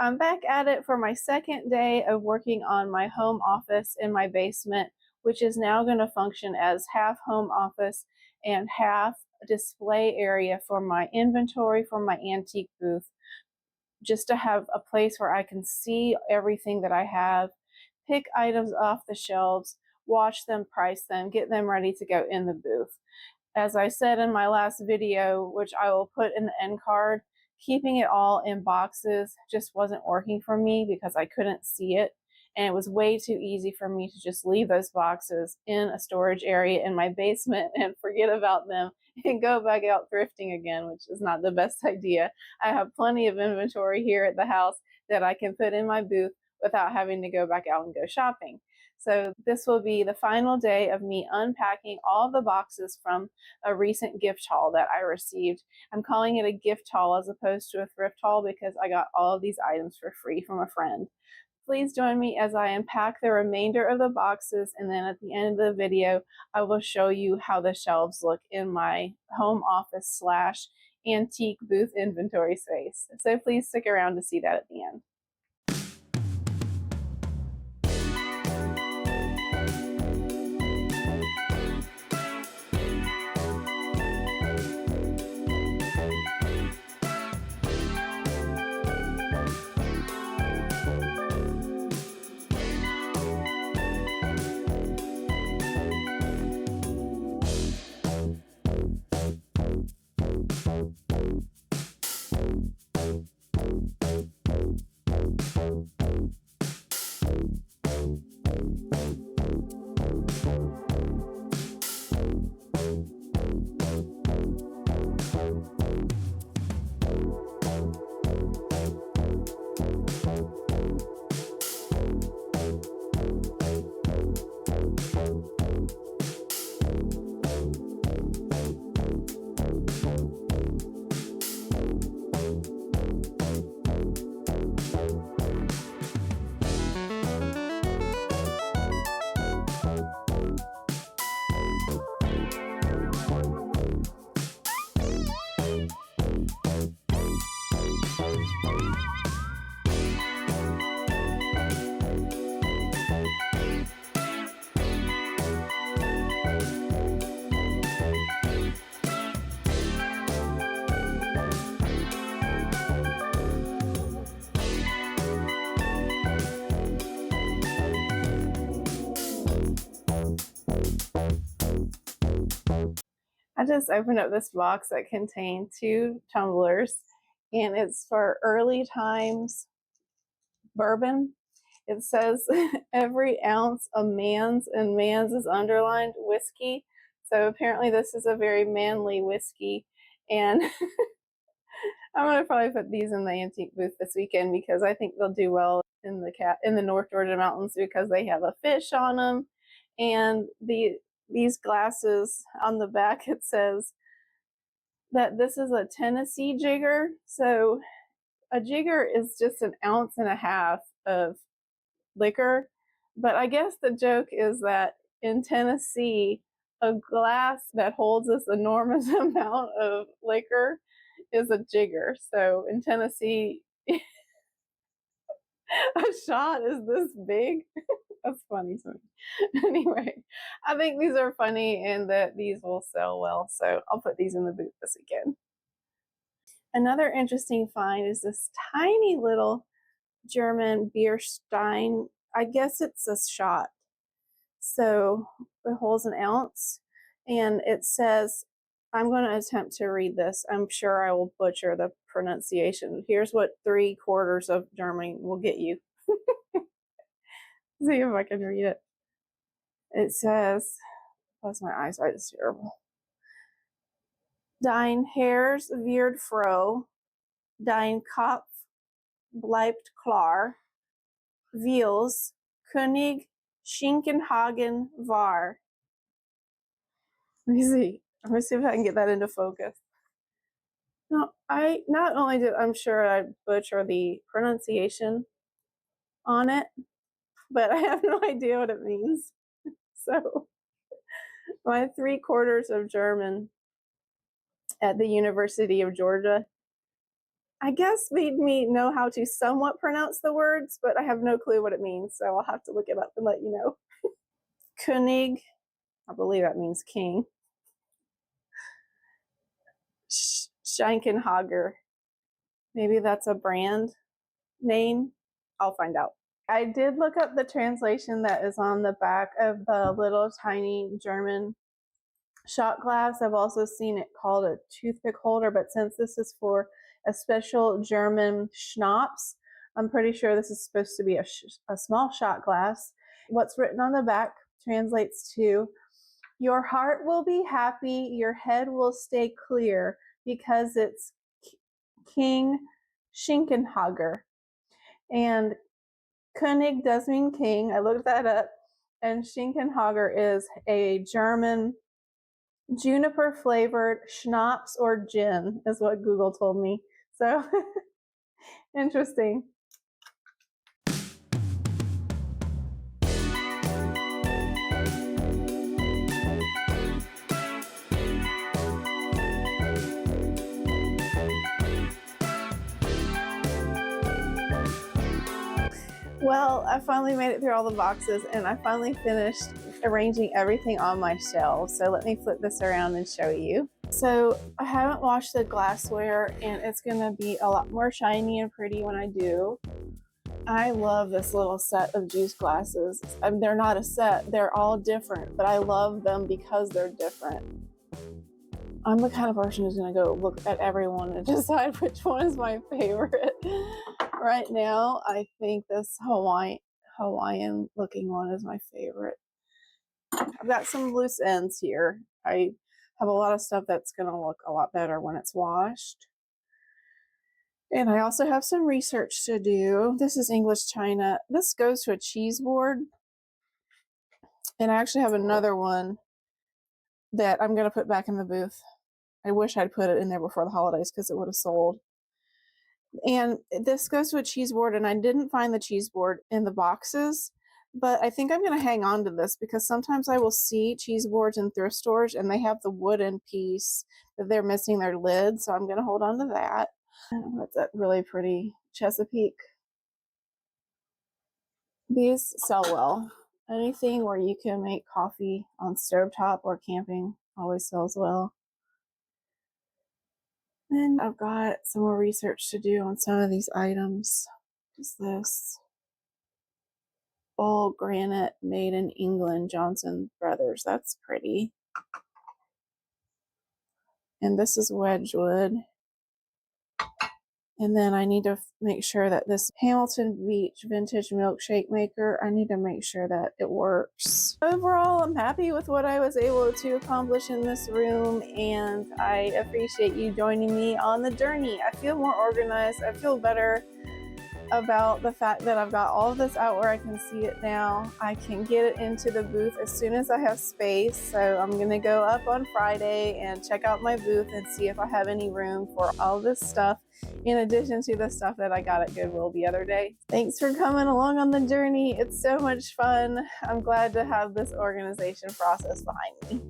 I'm back at it for my second day of working on my home office in my basement, which is now going to function as half home office and half display area for my inventory for my antique booth, just to have a place where I can see everything that I have, pick items off the shelves, watch them, price them, get them ready to go in the booth. As I said in my last video, which I will put in the end card, keeping it all in boxes just wasn't working for me because I couldn't see it. And it was way too easy for me to just leave those boxes in a storage area in my basement and forget about them and go back out thrifting again, which is not the best idea. I have plenty of inventory here at the house that I can put in my booth without having to go back out and go shopping. So this will be the final day of me unpacking all the boxes from a recent gift haul that I received. I'm calling it a gift haul as opposed to a thrift haul because I got all of these items for free from a friend. Please join me as I unpack the remainder of the boxes, and then at the end of the video I will show you how the shelves look in my home office slash antique booth inventory space. So please stick around to see that at the end. I just opened up this box that contained 2 tumblers, and it's for early times bourbon. It says every ounce a man's, and man's is underlined, whiskey. So apparently this is a very manly whiskey, and I'm gonna probably put these in the antique booth this weekend because I think they'll do well in the North Georgia mountains because they have a fish on them, and these glasses on the back, it says that this is a Tennessee jigger. So a jigger is just an ounce and a half of liquor, but I guess the joke is that in Tennessee, a glass that holds this enormous amount of liquor is a jigger. So in Tennessee, a shot is this big. That's funny to me. Anyway, I think these are funny and that these will sell well, so I'll put these in the booth this weekend. Another interesting find is this tiny little German beer stein. I guess it's a shot. So it holds an ounce, and it says, I'm going to attempt to read this. I'm sure I will butcher the pronunciation. Here's what 3/4 of German will get you. See if I can read it. It says, plus my eyesight is terrible. Dein Herz wird froh, dein Kopf bleibt klar, Wils König Schinkenhagen war. Let me see. Let me see if I can get that into focus. No, I'm sure I butcher the pronunciation on it, but I have no idea what it means. So my 3/4 of German at the University of Georgia I guess made me know how to somewhat pronounce the words, but I have no clue what it means, so I'll have to look it up and let you know. König, I believe that means king. Schenkenhager, maybe that's a brand name. I'll find out. I did look up the translation that is on the back of the little tiny German shot glass. I've also seen it called a toothpick holder, but since this is for a special German schnapps, I'm pretty sure this is supposed to be a small shot glass. What's written on the back translates to, your heart will be happy, your head will stay clear, because it's King Schinkenhager. And König does mean king. I looked that up. And Schinkenhager is a German juniper flavored schnapps or gin, is what Google told me. So interesting. Well, I finally made it through all the boxes and I finally finished arranging everything on my shelves. So let me flip this around and show you. So I haven't washed the glassware and it's gonna be a lot more shiny and pretty when I do. I love this little set of juice glasses. I mean, they're not a set, they're all different, but I love them because they're different. I'm the kind of person who's gonna go look at everyone and decide which one is my favorite. Right now, I think this Hawaiian looking one is my favorite. I've got some loose ends here. I have a lot of stuff that's gonna look a lot better when it's washed. And I also have some research to do. This is English China. This goes to a cheese board. And I actually have another one that I'm gonna put back in the booth. I wish I'd put it in there before the holidays because it would have sold. And this goes to a cheese board, and I didn't find the cheese board in the boxes, but I think I'm going to hang on to this because sometimes I will see cheese boards in thrift stores and they have the wooden piece that they're missing their lid, so I'm going to hold on to that. That's that really pretty Chesapeake. These sell well. Anything where you can make coffee on stovetop or camping always sells well. And I've got some more research to do on some of these items. What is this? Full granite made in England, Johnson Brothers. That's pretty. And this is Wedgwood. And then I need to make sure that this Hamilton Beach vintage milkshake maker, I need to make sure that it works. Overall, I'm happy with what I was able to accomplish in this room, and I appreciate you joining me on the journey. I feel more organized. I feel better about the fact that I've got all of this out where I can see it now. I can get it into the booth as soon as I have space. So I'm gonna go up on Friday and check out my booth and see if I have any room for all this stuff in addition to the stuff that I got at Goodwill the other day. Thanks for coming along on the journey. It's so much fun. I'm glad to have this organization process behind me.